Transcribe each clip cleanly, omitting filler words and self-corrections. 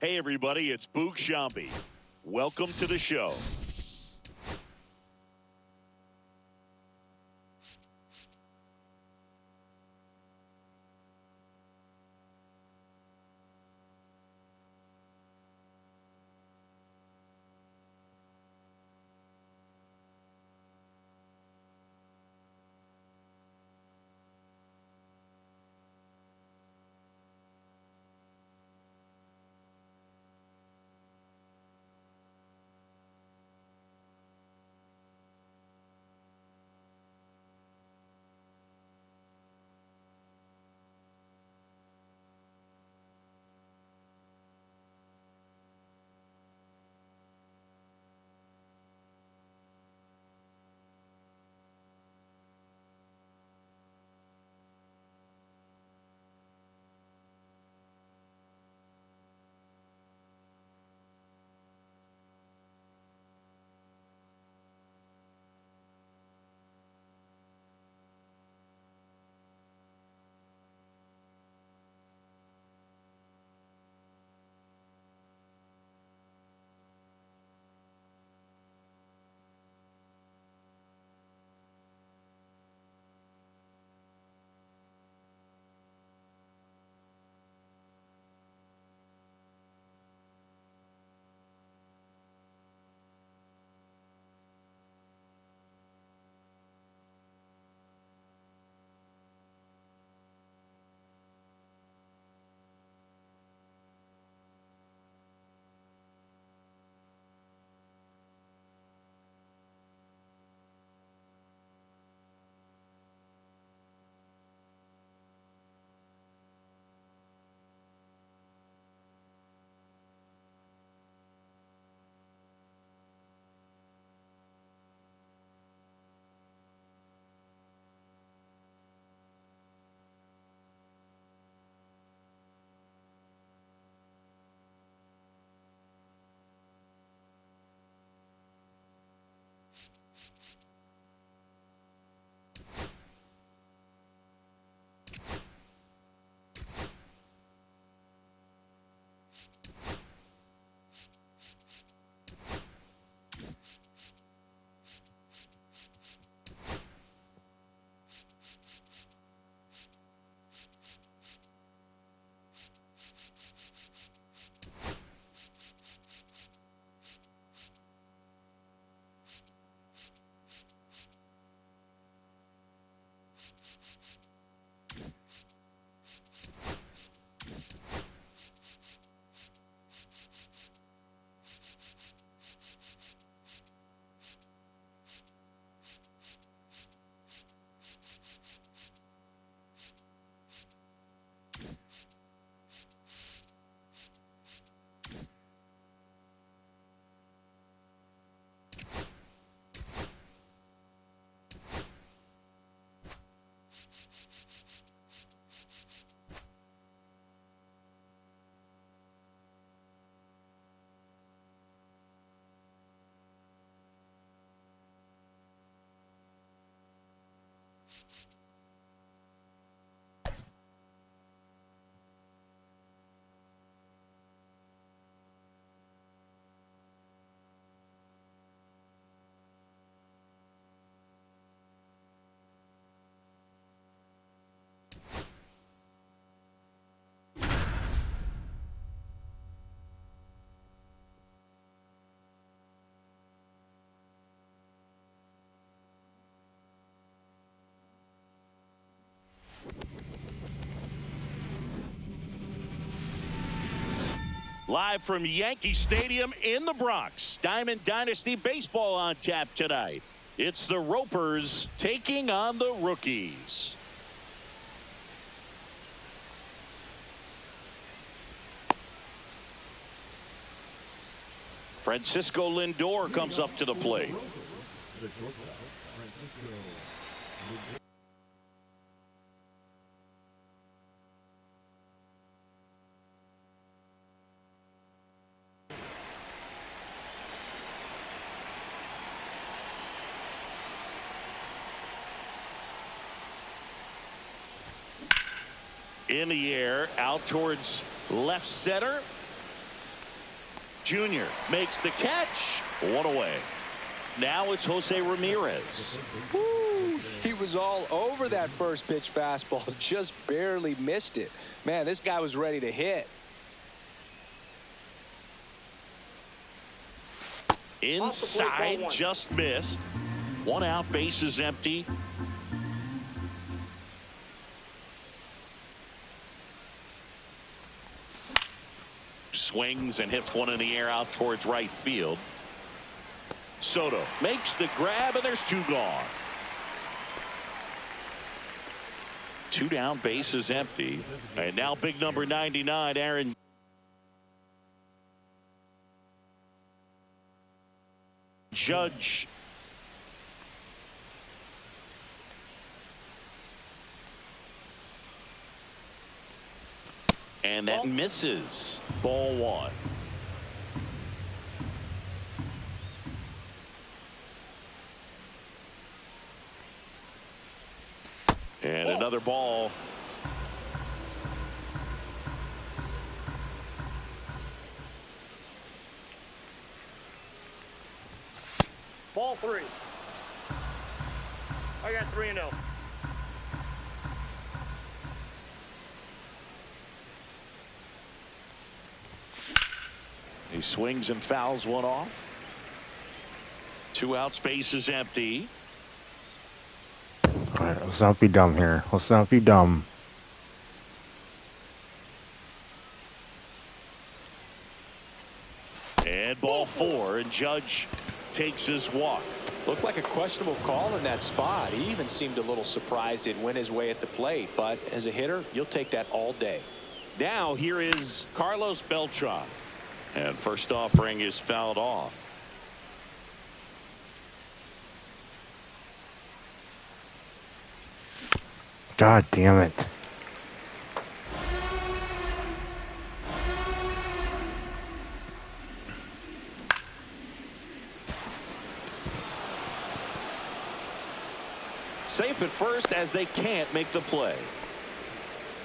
Hey, everybody, it's Boog Sciambi. Welcome to the show. Live from Yankee Stadium in the Bronx, Diamond Dynasty Baseball on tap tonight. It's the Ropers taking on the Rookies. Francisco Lindor comes up to the plate. In the air, out towards left center. Jr. makes the catch. One away. Now it's Jose Ramirez. Woo, he was all over that first pitch fastball. Just barely missed it. Man, this guy was ready to hit. Inside, just missed. 1 out, bases empty. Swings and hits one in the air out towards right field. Soto makes the grab, and there's 2 gone. 2 down, bases empty. And now big number 99, Aaron Judge. And that misses. Ball 1. And another ball. Ball 3. I got 3-0. He swings and fouls one off. 2 outs, bases empty. All right, let's not be dumb here. Let's not be dumb. And ball 4, and Judge takes his walk. Looked like a questionable call in that spot. He even seemed a little surprised it went his way at the plate. But as a hitter, you'll take that all day. Now here is Carlos Beltran. And first offering is fouled off. God damn it. Safe at first as they can't make the play.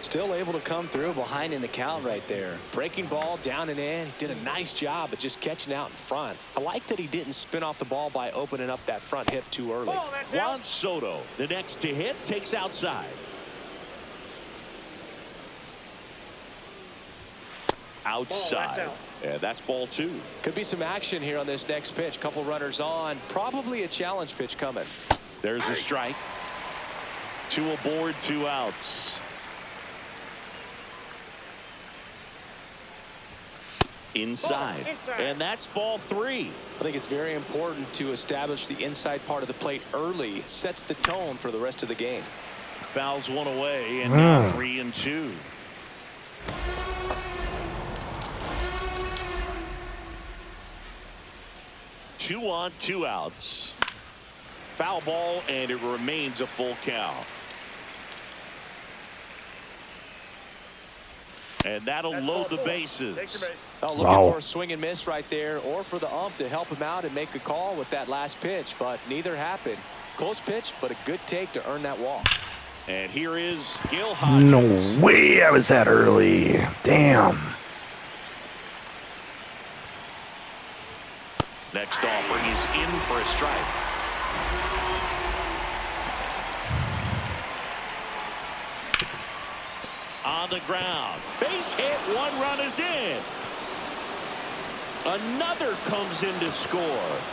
Still able to come through behind in the count right there. Breaking ball down and in. He did a nice job of just catching out in front. I like that he didn't spin off the ball by opening up that front hip too early. Juan Soto, the next to hit, takes outside. Outside. Yeah, that's ball 2. Could be some action here on this next pitch. Couple runners on. Probably a challenge pitch coming. There's a strike. 2 aboard, 2 outs. Inside. And that's ball 3. I think it's very important to establish the inside part of the plate early. It sets the tone for the rest of the game. Fouls one away, and now 3-2. Two on, 2 outs. Foul ball, and it remains a full count. And that'll load the bases. Oh, looking for a swing and miss right there, or for the ump to help him out and make a call with that last pitch, but neither happened. Close pitch, but a good take to earn that walk. And here is Gil Hodges. No way I was that early. Damn. Next offering is in for a strike. On the ground. Base hit. 1 run is in. Another comes in to score.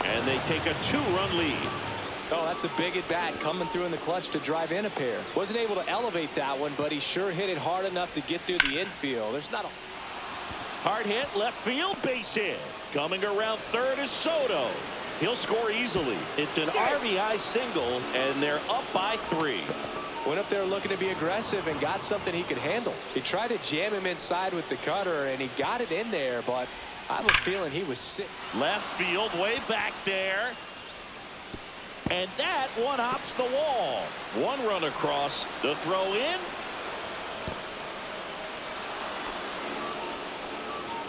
And they take a 2-run lead. Oh, that's a big at bat coming through in the clutch to drive in a pair. Wasn't able to elevate that one, but he sure hit it hard enough to get through the infield. There's not a hard hit, left field, base hit. Coming around third is Soto. He'll score easily. It's an RBI single, and they're up by 3. Went up there looking to be aggressive and got something he could handle. He tried to jam him inside with the cutter, and he got it in there, but I have a feeling he was sick. Left field, way back there. And that one hops the wall. 1 run across. The throw in.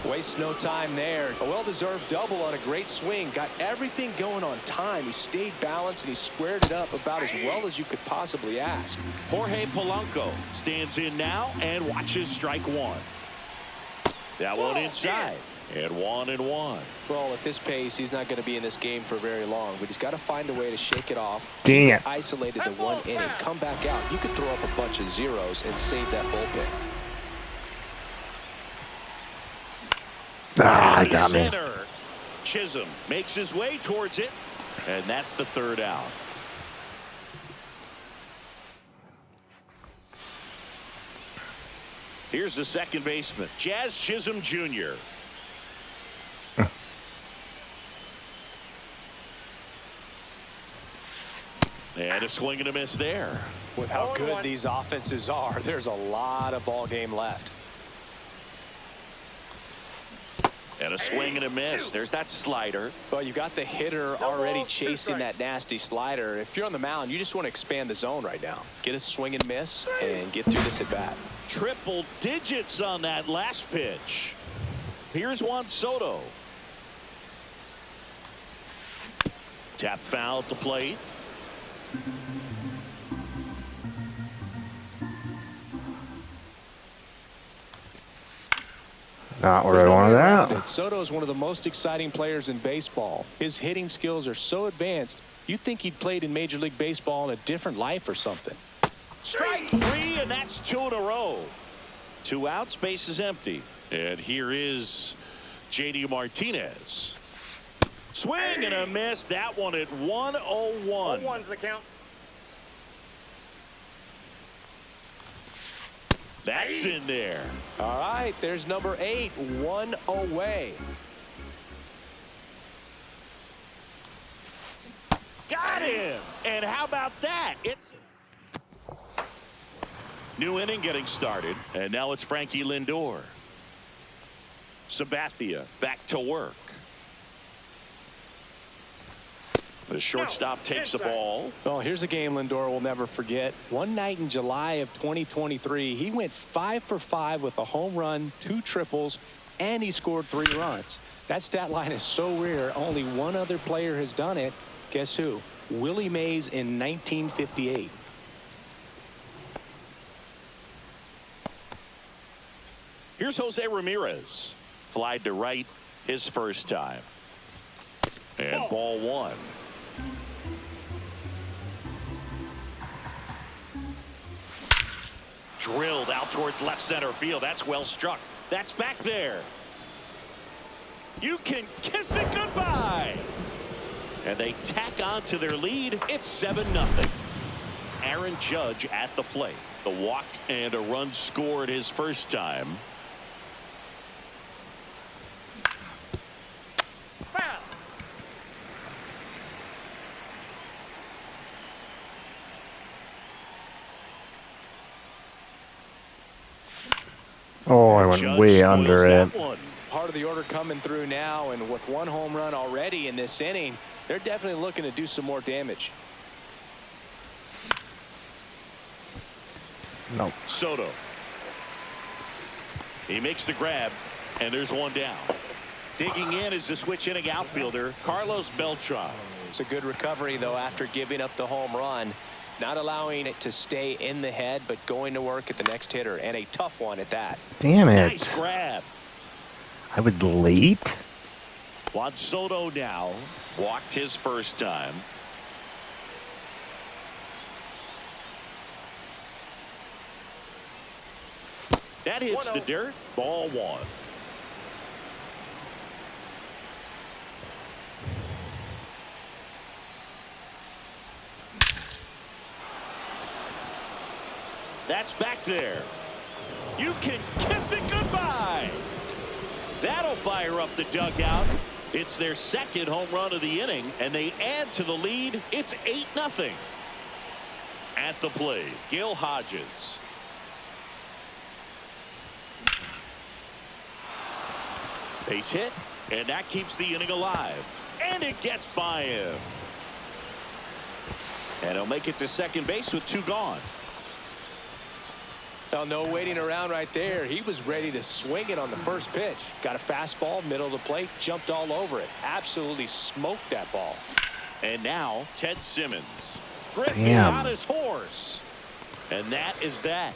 Wastes no time there. A well-deserved double on a great swing. Got everything going on time. He stayed balanced and he squared it up about as well as you could possibly ask. Jorge Polanco stands in now and watches strike 1. That one inside. And 1-1. Well, at this pace, he's not going to be in this game for very long, but he's got to find a way to shake it off. Dang it. Isolated to one inning, come back out. You could throw up a bunch of zeros and save that bullpen. Ah, And got me. center. Chisholm makes his way towards it, and that's the third out. Here's the second baseman, Jazz Chisholm Jr. And a swing and a miss there. With how 0-1. good these offenses are, there's a lot of ball game left. And a swing and a miss. There's that slider. Well, you got the hitter No already ball, 2 chasing strikes. that nasty slider. If you're on the mound, you just want to expand the zone right now. Get a swing and miss and get through this at bat. Triple digits on that last pitch. Here's Juan Soto. Tap foul at the plate. Not where I wanted that. Soto is one of the most exciting players in baseball. His hitting skills are so advanced, you'd think he'd played in Major League Baseball in a different life or something. Strike 3, and that's 2 in a row. 2 outs, base is empty. And here is JD Martinez. Swing and a miss. That one at 101. 0-1's the count. That's in there. All right, there's number 8, 1 away. Got him. And how about that? It's new inning getting started. And now it's Frankie Lindor. Sabathia back to work. The shortstop takes the ball. Well, here's a game Lindor will never forget. One night in July of 2023, he went 5 for 5 with a home run, 2 triples, and he scored 3 runs. That stat line is so rare, only one other player has done it. Guess who? Willie Mays in 1958. Here's Jose Ramirez. Flied to right his first time. And ball 1. Drilled out towards left center field. That's well struck. That's back there. You can kiss it goodbye. And they tack on to their lead. It's 7-0. Aaron Judge at the plate. The walk and a run scored his first time. Foul. Oh, I went Judge way spoils under it. that one. Part of the order coming through now, and with 1 home run already in this inning, they're definitely looking to do some more damage. No. Soto. He makes the grab, and there's one down. Digging in is the switch inning outfielder, Carlos Beltran. It's a good recovery, though, after giving up the home run. Not allowing it to stay in the head, but going to work at the next hitter, and a tough one at that. Damn it. Nice grab. I was late. Juan Soto now walked his first time. That hits the 1-0. dirt. Ball 1. That's back there. You can kiss it goodbye. That'll fire up the dugout. It's their second home run of the inning, and they add to the lead. It's 8-0. At the plate, Gil Hodges. Base hit, and that keeps the inning alive. And it gets by him. And he'll make it to second base with 2 gone. Well, no waiting around right there. He was ready to swing it on the first pitch. Got a fastball, middle of the plate, jumped all over it. Absolutely smoked that ball. And now Ted Simmons. Griffey Damn. on his horse. And that is that.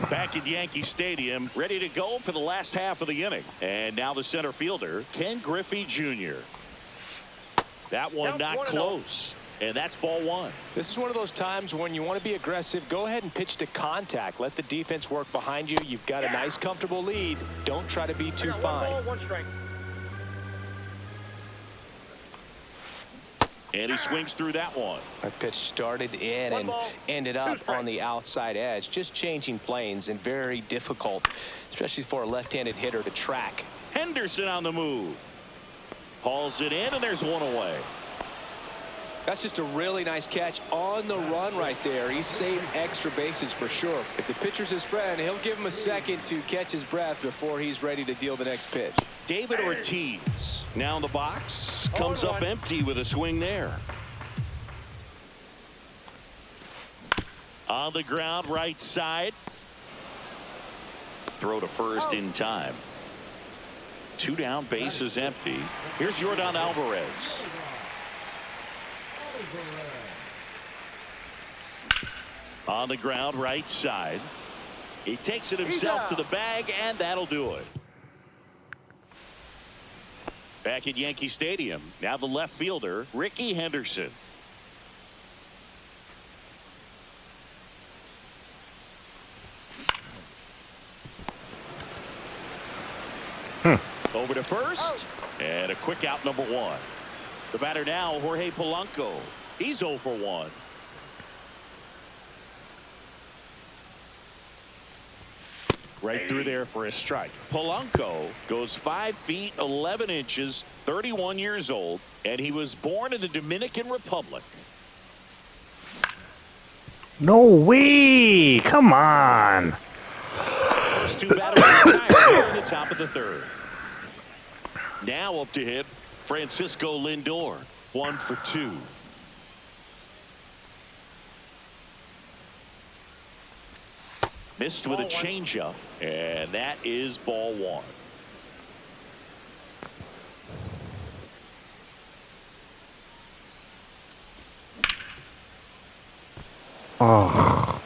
Back at Yankee Stadium, ready to go for the last half of the inning. And now the center fielder, Ken Griffey Jr. That one not close. And that's ball one. This is one of those times when you want to be aggressive. Go ahead and pitch to contact. Let the defense work behind you. You've got a nice, comfortable lead. Don't try to be too fine. 1 ball, 1 strike. And he swings through that one. That pitch started in and ended up on the outside edge. Just changing planes and very difficult, especially for a left-handed hitter to track. Henderson on the move. Hauls it in, and there's one away. That's just a really nice catch on the run right there. He saved extra bases for sure. If the pitcher's his friend, he'll give him a second to catch his breath before he's ready to deal the next pitch. David Ortiz now in the box. Comes up empty with a swing there. On the ground, right side. Throw to first in time. 2 down, bases empty. Here's Yordan Alvarez. On the ground, right side. He takes it himself to the bag, and that'll do it. Back at Yankee Stadium, now the left fielder, Ricky Henderson. Over to first, and a quick out, number 1. The batter now, Jorge Polanco. He's 0 for 1. Right through there for a strike. Polanco goes 5 feet 11 inches, 31 years old, and he was born in the Dominican Republic. No way! Come on! First 2 batters retired here in the top of the 3rd. Now up to hit Francisco Lindor. 1 for 2. Missed with a changeup, and that is ball 1. Oh,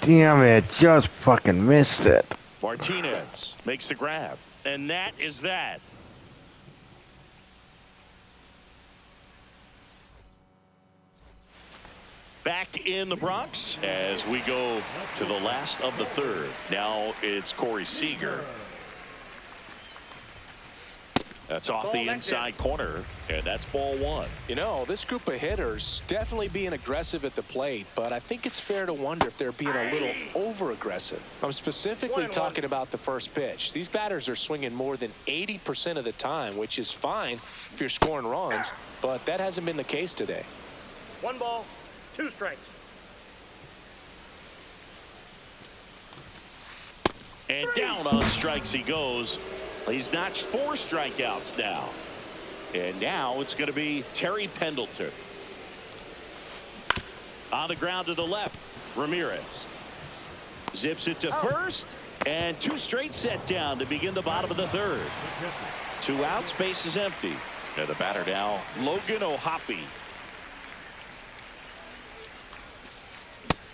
damn it, just fucking missed it. Martinez makes the grab, and that is that. Back in the Bronx as we go to the last of the 3rd. Now it's Corey Seager. That's off the inside corner, and that's ball 1. You know, this group of hitters definitely being aggressive at the plate, but I think it's fair to wonder if they're being a little over-aggressive. I'm specifically talking about the first pitch. These batters are swinging more than 80% of the time, which is fine if you're scoring runs, but that hasn't been the case today. 1 ball, 2 strikes. And down on strikes he goes. He's notched 4 strikeouts now. And now it's going to be Terry Pendleton. On the ground to the left, Ramirez. Zips it to first, and 2 straight set down to begin the bottom of the 3rd. 2 outs, base is empty. And the batter now, Logan O'Hoppe.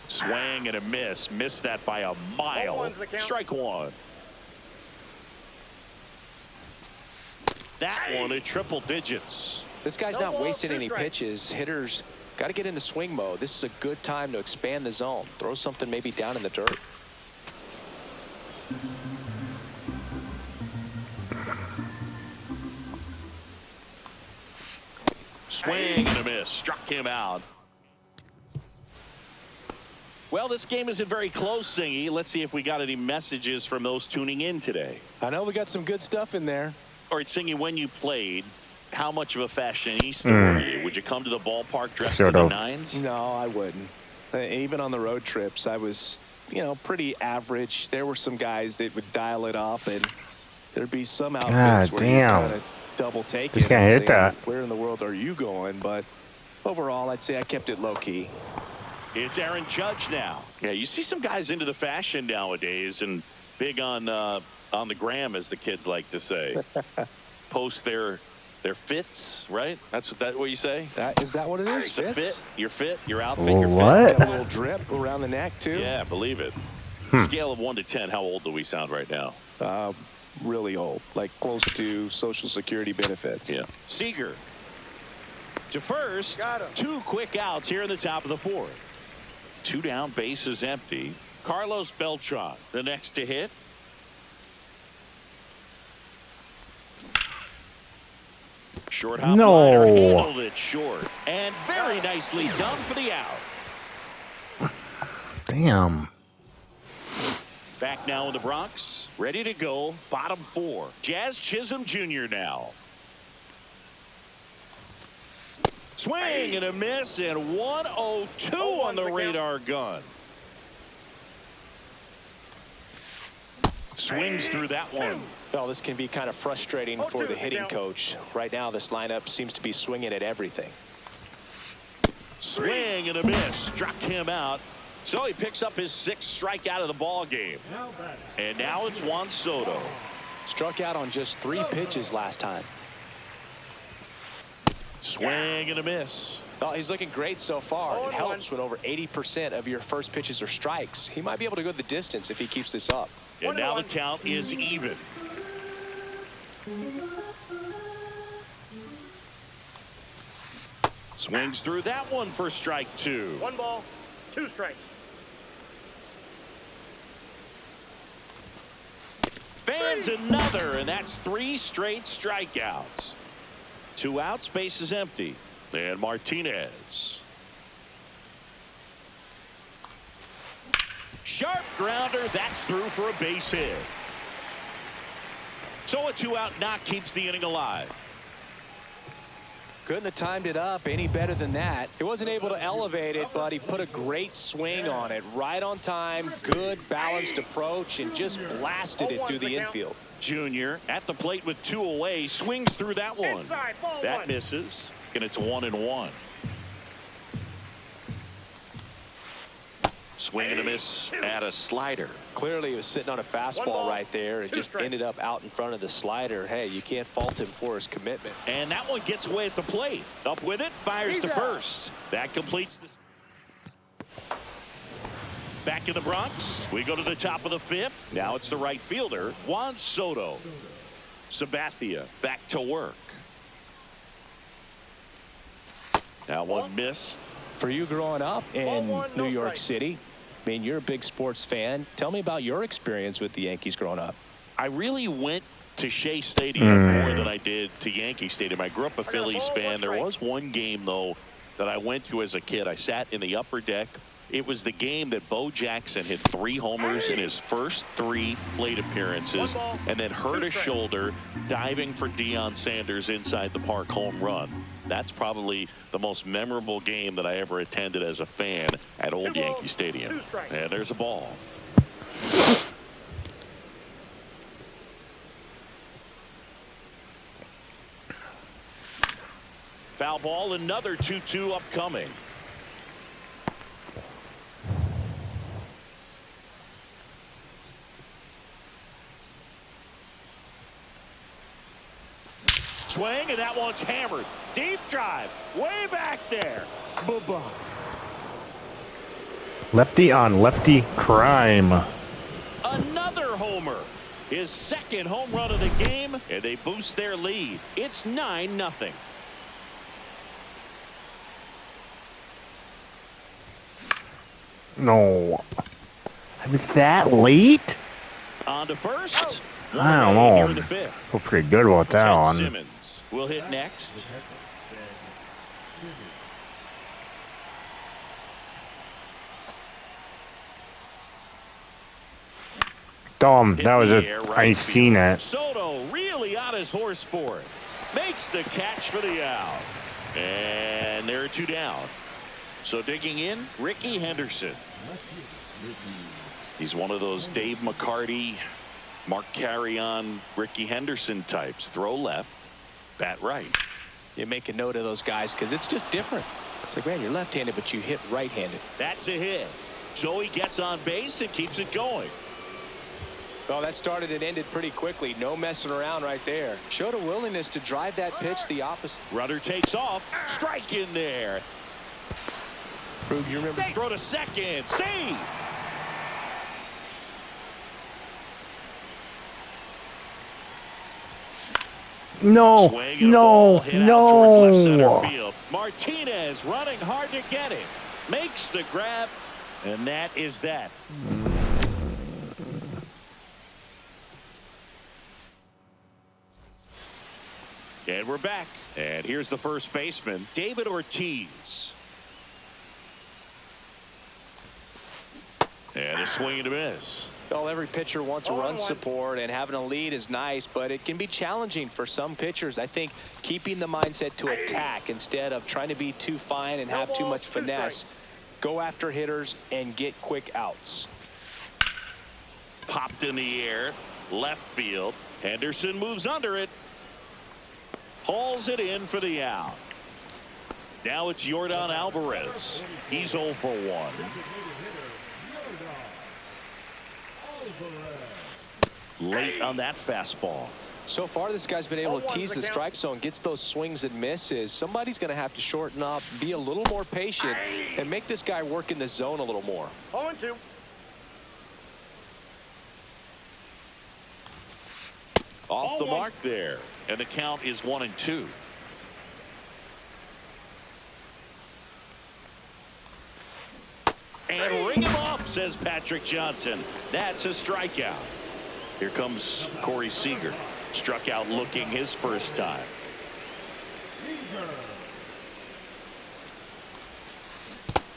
Swing and a miss. Missed that by a mile. Strike 1. That one at triple digits. This guy's not wasting any pitches. Hitters got to get into swing mode. This is a good time to expand the zone. Throw something maybe down in the dirt. Swing and a miss. Struck him out. Well, this game isn't very close, Singy. Let's see if we got any messages from those tuning in today. I know we got some good stuff in there. All right, Singy, when you played, how much of a fashionista were you? Would you come to the ballpark dressed to the nines? No, I wouldn't. Even on the road trips, I was, you know, pretty average. There were some guys that would dial it up, and there'd be some outfits where you kind of double take it and hit that. Where in the world are you going? But overall, I'd say I kept it low key. It's Aaron Judge now. Yeah, you see some guys into the fashion nowadays and big on the gram, as the kids like to say. Post their fits, right? That's what you say? Is that what it is? It's a fit. Your fit, your outfit, your what? fit. Got a little drip around the neck, too. Yeah, believe it. Scale of 1 to 10, how old do we sound right now? Really old, like close to Social Security benefits. Yeah. Seager to first. Got him. 2 quick outs here in the top of the 4th. 2 down, bases empty. Carlos Beltran, the next to hit. Short hop No. liner, handled it short, and very nicely done for the out. Damn. Back now in the Bronx, ready to go. Bottom 4. Jazz Chisholm Jr. now. Swing and a miss, and 102 on the radar gun. Swings through that one. Well, this can be kind of frustrating for the hitting coach. Right now, this lineup seems to be swinging at everything. Swing and a miss. Struck him out. So he picks up his 6th strikeout of the ball game. And now it's Juan Soto. Struck out on just 3 pitches last time. Swing and a miss. Well, he's looking great so far. It helps when over 80% of your first pitches are strikes. He might be able to go the distance if he keeps this up. And now the count is even. Swings through that one for strike 2. 1 ball, 2 strikes. Fans another, and that's 3 straight strikeouts. 2 outs, base is empty. And Martinez. Sharp grounder, that's through for a base hit. So a 2-out knock keeps the inning alive. Couldn't have timed it up any better than that. He wasn't able to elevate it, but he put a great swing on it. Right on time, good balanced approach, and just blasted it through the infield. Junior at the plate with 2 away, swings through that one. That misses, and it's 1-1. Swing and a miss at a slider. Clearly, he was sitting on a fastball right there. It just ended up out in front of the slider. Hey, you can't fault him for his commitment. And that one gets away at the plate. Up with it, fires to first. That completes the... Back in the Bronx, we go to the top of the 5th. Now it's the right fielder, Juan Soto. Sabathia back to work. That one missed. For you growing up in New York City, I mean, you're a big sports fan. Tell me about your experience with the Yankees growing up. I really went to Shea Stadium more than I did to Yankee Stadium. I grew up a Phillies fan. There was one game, though, that I went to as a kid. I sat in the upper deck. It was the game that Bo Jackson hit 3 homers in his first 3 plate appearances and then hurt his shoulder diving for Deion Sanders inside the park home run. That's probably the most memorable game that I ever attended as a fan at Old Yankee Stadium. And there's a ball. Foul ball, another 2-2 upcoming. Swing, and that one's hammered. Deep drive, way back there. Boo-boo. Lefty on lefty crime. Another homer. His 2nd home run of the game, and they boost their lead. It's 9-0. No. It was that late? On to first. I don't Here in know. the 5th. Feel pretty good about that Ted one. Simmons will hit next. Dumb. Hit That was the air, it. right I seen field. it. Soto really on his horse for it. Makes the catch for the out. And there are 2 down. So digging in, Ricky Henderson. He's one of those Dave McCarty, Mark Carrion, Ricky Henderson types. Throw left, bat right. You make a note of those guys because it's just different. It's like, man, you're left-handed, but you hit right-handed. That's a hit. So he gets on base and keeps it going. Well, that started and ended pretty quickly. No messing around right there. Showed a willingness to drive that pitch the opposite. Runner takes off. Strike in there. Prove you remember. Throw to second. Save. No, Swing and a ball no, hit out towards left center no. field. Martinez running hard to get it. Makes the grab, and that is that. And we're back. And here's the first baseman, David Ortiz. And a swing and a miss. Well, every pitcher wants run support, and having a lead is nice, but it can be challenging for some pitchers. I think keeping the mindset to attack instead of trying to be too fine and have too much finesse. Go after hitters and get quick outs. Popped in the air, left field. Henderson moves under it. Hauls it in for the out. Now it's Yordan Alvarez. He's 0 for 1. Late on that fastball. So far, this guy's been able to tease the strike zone, gets those swings and misses. Somebody's going to have to shorten up, be a little more patient, and make this guy work in the zone a little more. 0-2. Off the mark there. And the count is 1-2. And ring him up, says Patrick Johnson. That's a strikeout. Here comes Corey Seager. Struck out looking his first time.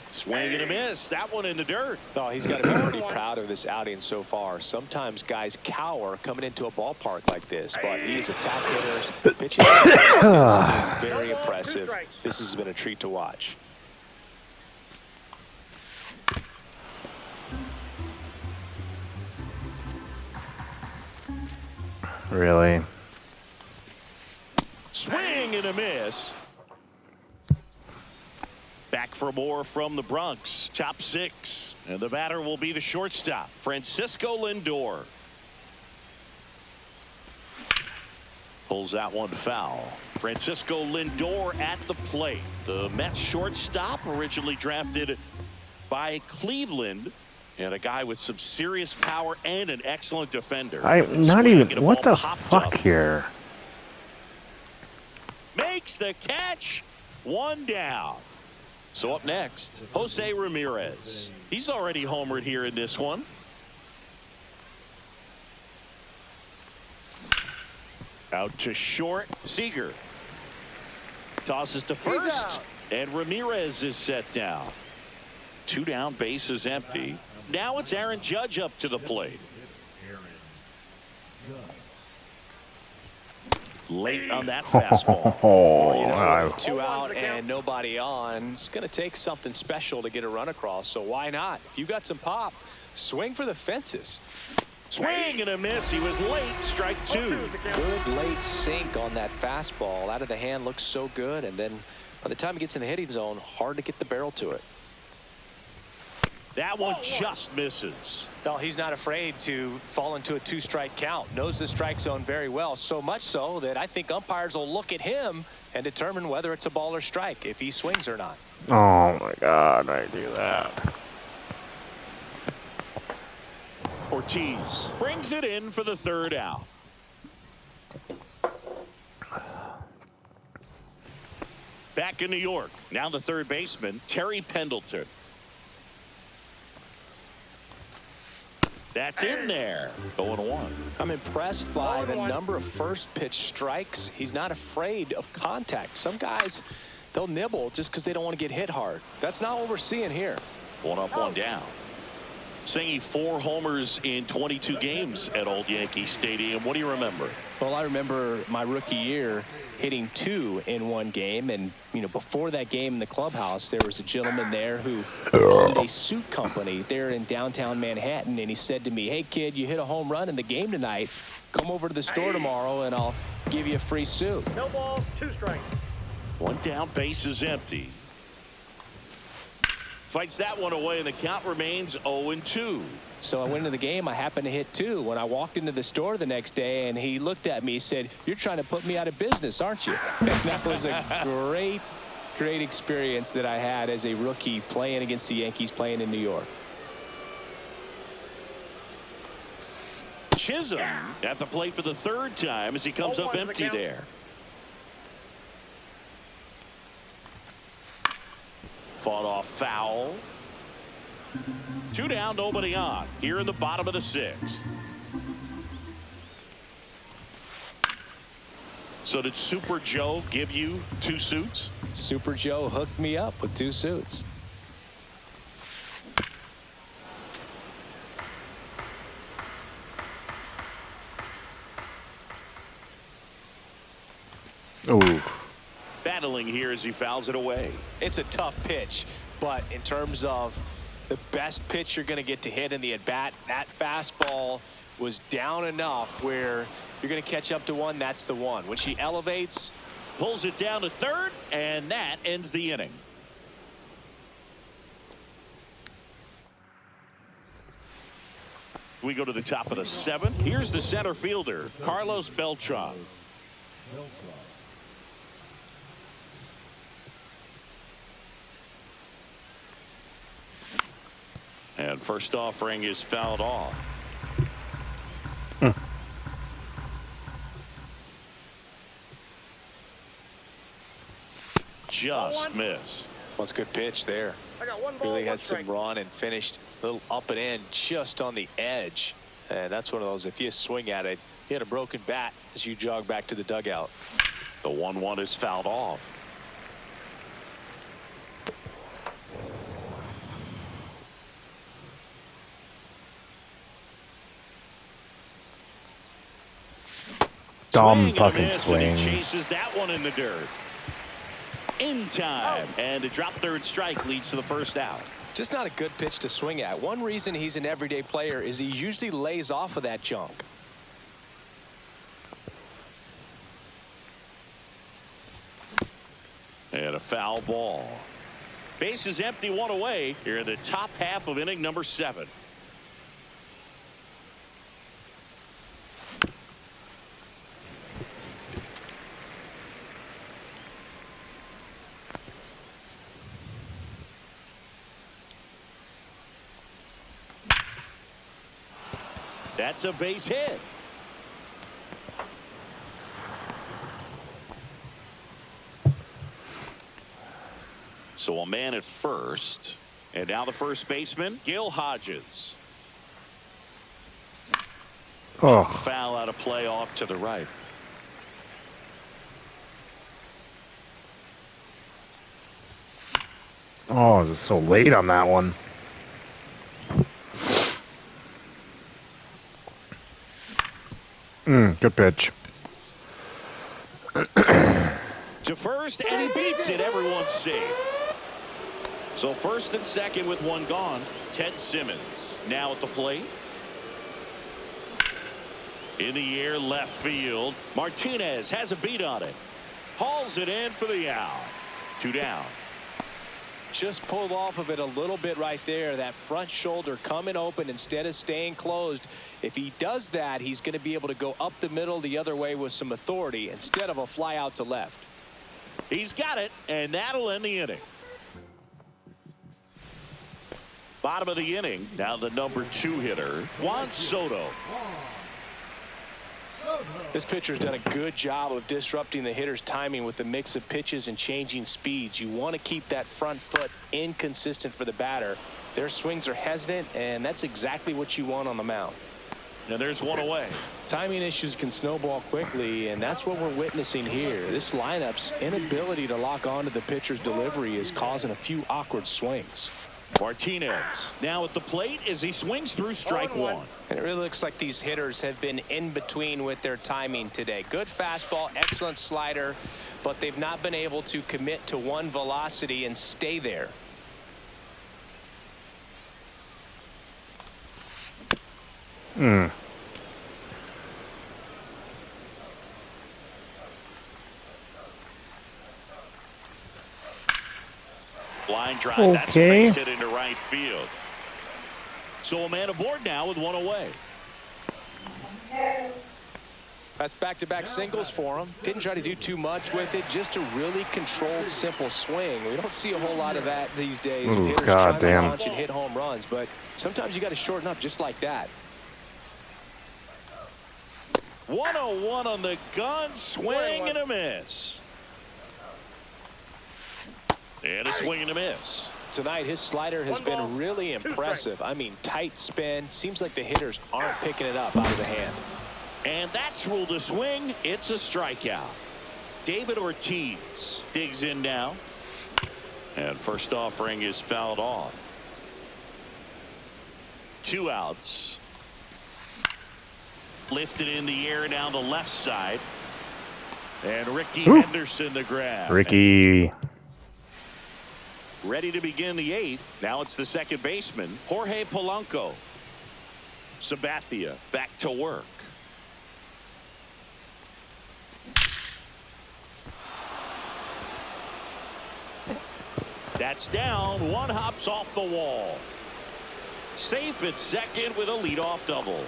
Swing and a miss. That one in the dirt. Oh, he's got to be pretty proud of this outing so far. Sometimes guys cower coming into a ballpark like this, but he's attack hitters. Pitching is very impressive. This has been a treat to watch. Really? Swing and a miss. Back for more from the Bronx. Top 6. And the batter will be the shortstop, Francisco Lindor. Pulls that one foul. Francisco Lindor at the plate. The Mets shortstop, originally drafted by Cleveland. And a guy with some serious power and an excellent defender. I'm not Swing even. and a What ball the popped fuck up. here? Makes the catch. One down. So up next, Jose Ramirez. He's already homered here in this one. Out to short. Seager tosses to first, and Ramirez is set down. 2 down, bases empty. Now it's Aaron Judge up to the plate. Late on that fastball. Oh, You know, I- with 2 out and nobody on, it's going to take something special to get a run across. So why not? If you got some pop, swing for the fences. Swing and a miss. He was late. Strike 2. Good late sink on that fastball. Out of the hand looks so good, and then by the time it gets in the hitting zone, hard to get the barrel to it. That one just misses. No, he's not afraid to fall into a 2-strike count. Knows the strike zone very well, so much so that I think umpires will look at him and determine whether it's a ball or strike, if he swings or not. Oh my God, I do that. Ortiz brings it in for the 3rd out. Back in New York, now the 3rd baseman, Terry Pendleton. That's in there. 0-1. I'm impressed by the number of first pitch strikes. He's not afraid of contact. Some guys, they'll nibble just because they don't want to get hit hard. That's not what we're seeing here. 1 up, 1 down. Singing 4 homers in 22 games at Old Yankee Stadium. What do you remember? Well, I remember my rookie year hitting 2 in 1 game, and before that game in the clubhouse, there was a gentleman there who owned a suit company there in downtown Manhattan, and he said to me, "Hey kid, you hit a home run in the game tonight. Come over to the store tomorrow and I'll give you a free suit." No balls, 2 strikes. 1 down, bases empty. Fights that one away, and the count remains 0-2. So I went into the game. I happened to hit 2. When I walked into the store the next day, and he looked at me, he said, "You're trying to put me out of business, aren't you?" And that was a great experience that I had as a rookie playing against the Yankees, playing in New York. Chisholm at the plate for the third time as he comes up empty there. Fought off foul. 2 down, nobody on here in the bottom of the 6th. So did Super Joe give you 2 suits? Super Joe hooked me up with 2 suits. Ooh. Battling here as he fouls it away. It's a tough pitch, but in terms of the best pitch you're going to get to hit in the at-bat, that fastball was down enough where if you're going to catch up to one, that's the one. When she elevates, Pulls it down to third, and that ends the inning. We go to the top of the 7th. Here's the center fielder, Carlos Beltran. And first offering is fouled off. Just missed. That's a good pitch there. I got 1 ball, Really 1 had some strike. run and finished a little up and in just on the edge. And that's one of those, if you swing at it, you had a broken bat as you jog back to the dugout. The 1-1 is fouled off. Dumb Swing and a fucking miss, and swing. he chases that one in the dirt. In time, and a drop third strike leads to the first out. Just not a good pitch to swing at. One reason he's an everyday player is he usually lays off of that junk. And a foul ball. Base is empty, 1 away here in the top half of inning number 7. That's a base hit. So a man at first, and now the first baseman, Gil Hodges. Oh, Foul out of play off to the right. oh, it's so late on that one. Good pitch. To first, and he beats it. Everyone's safe. So first and second with 1 gone. Ted Simmons now at the plate. In the air, left field. Martinez has a beat on it. Hauls it in for the out. 2 down. Just pulled off of it a little bit right there. That front shoulder coming open instead of staying closed. If he does that, he's going to be able to go up the middle the other way with some authority instead of a fly out to left. He's got it, and that'll end the inning. Bottom of the inning. Now the number 2 hitter, Juan Soto. This pitcher's done a good job of disrupting the hitter's timing with the mix of pitches and changing speeds. You want to keep that front foot inconsistent for the batter. Their swings are hesitant, and that's exactly what you want on the mound. And there's 1 away. Timing issues can snowball quickly, and that's what we're witnessing here. This lineup's inability to lock onto the pitcher's delivery is causing a few awkward swings. Martinez now at the plate as he swings through strike 1. And it really looks like these hitters have been in between with their timing today. Good fastball, excellent slider, but they've not been able to commit to one velocity and stay there. Line drive. Okay. That's a base hit into right field. So a man aboard now with 1 away. That's back-to-back singles for him. Didn't try to do too much with it, just a really controlled, simple swing. We don't see a whole lot of that these days. Ooh, With hitters God trying to damn. launch and hit home runs, but sometimes you got to shorten up just like that. 101 on the gun, swing and a miss. And a swing and a miss. Tonight, his slider has been really impressive. I mean, tight spin. Seems like the hitters aren't picking it up out of the hand. And that's ruled a swing. It's a strikeout. David Ortiz digs in now. And first offering is fouled off. 2 outs. Lifted in the air down the left side. And Ricky Henderson the grab. Ricky. Ready to begin the 8th. Now it's the second baseman, Jorge Polanco. Sabathia back to work. That's down. One hops off the wall. Safe at second with a leadoff double.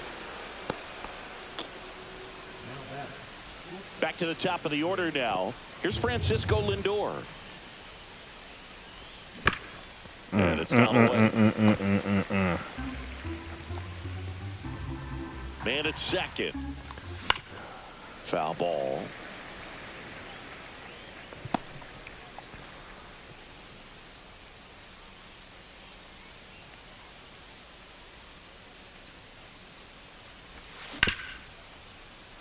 Back to the top of the order now. Here's Francisco Lindor. And it's down away. Man at second. Foul ball.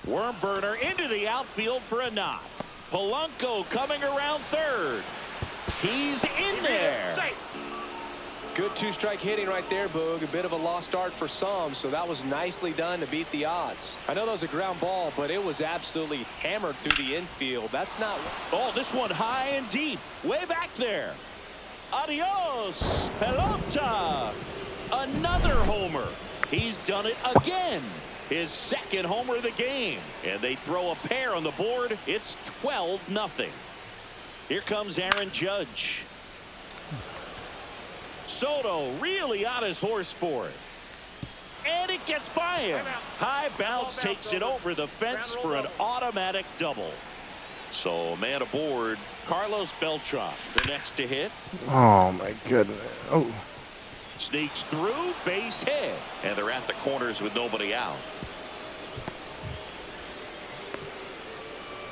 Worm burner into the outfield for a knock. Polanco coming around third. He's in there. Good 2-strike hitting right there, Boog. A bit of a lost start for some, so that was nicely done to beat the odds. I know that was a ground ball, but it was absolutely hammered through the infield. That's not... Oh, this one high and deep. Way back there. Adios, pelota. Another homer. He's done it again. His second homer of the game. And they throw a pair on the board. It's 12-0. Here comes Aaron Judge. Soto really on his horse for it. And it gets by him. High bounce takes it over the fence for an automatic double. So man aboard, Carlos Beltran, the next to hit. Oh my goodness. Oh. Sneaks through, base hit. And they're at the corners with nobody out.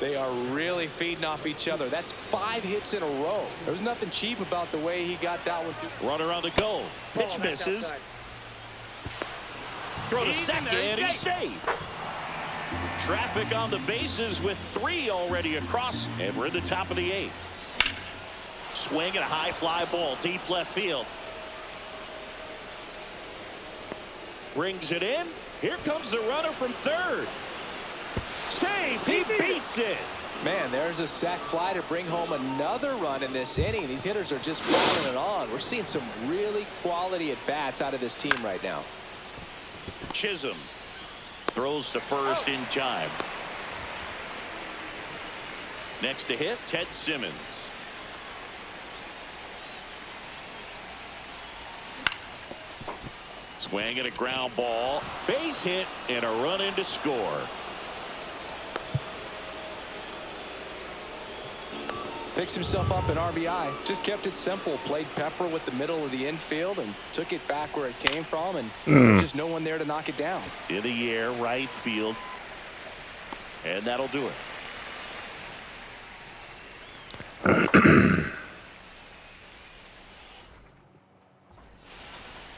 They are really feeding off each other. That's 5 hits in a row. There's nothing cheap about the way he got that one. Runner on the go. Pitch misses. Throw to second. He's safe. Traffic on the bases with 3 already across. And we're at the top of the 8th. Swing and a high fly ball. Deep left field. Brings it in. Here comes the runner from third. Safe. He beats it. Man, there's a sac fly to bring home another run in this inning. These hitters are just piling it on. We're seeing some really quality at-bats out of this team right now. Chisholm throws to first in time. Next to hit, Ted Simmons. Swing and a ground ball. Base hit and a run in to score. Picks himself up an RBI. Just kept it simple. Played pepper with the middle of the infield and took it back where it came from. And there's just no one there to knock it down. In the air, right field. And that'll do it.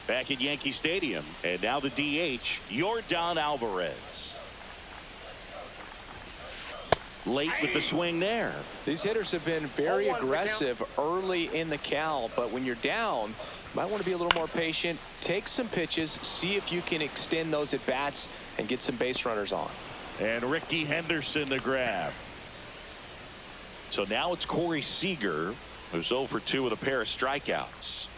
Back at Yankee Stadium. And now the DH, Yordan Alvarez. Late with the swing there. These hitters have been very aggressive early in the count, but when you're down, you might want to be a little more patient. Take some pitches, see if you can extend those at bats and get some base runners on. And Ricky Henderson the grab. So now it's Corey Seager, who's 0 for 2 with a pair of strikeouts.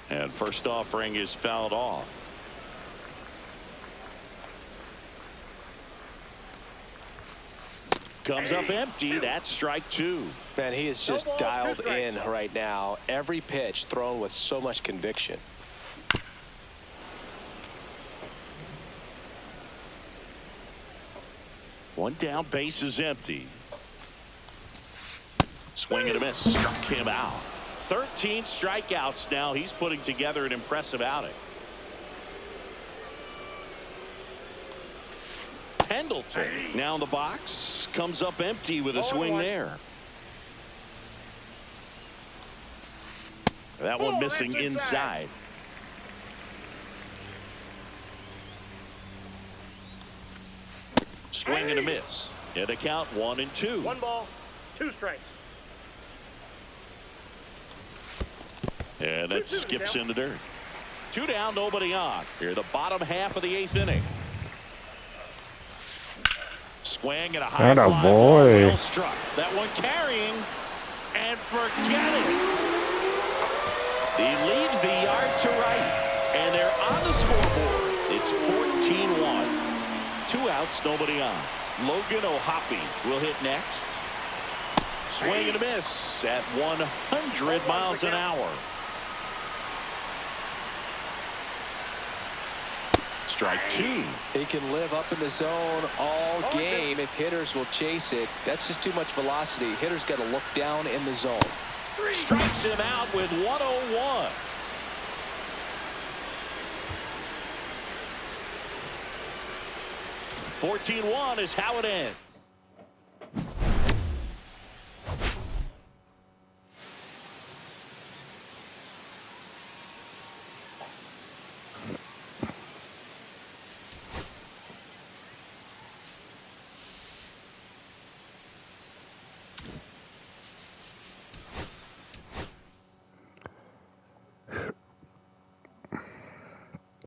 And first offering is fouled off. Comes up empty. That's strike 2. Man, he is just dialed in right now. Every pitch thrown with so much conviction. One down, base is empty. Swing and a miss. Struck him out. 13 strikeouts now. He's putting together an impressive outing. Pendleton now in the box, comes up empty with a swing there. That one missing inside. Swing and a miss. And a count 1-2. 1 ball, 2 strikes. And that skips in the dirt. 2 down, nobody on. Here, the bottom half of the 8th inning. Swing and a high Atta fly boy. ball, well struck. That one carrying, and forget it. He leaves the yard to right, and they're on the scoreboard. It's 14-1. 2 outs, nobody on. Logan O'Hoppe will hit next. Swing and a miss at 100 miles an hour. Strike 2. He can live up in the zone all game if hitters will chase it. That's just too much velocity. Hitters got to look down in the zone. Strikes him out with 101. (14-1) is how it ends.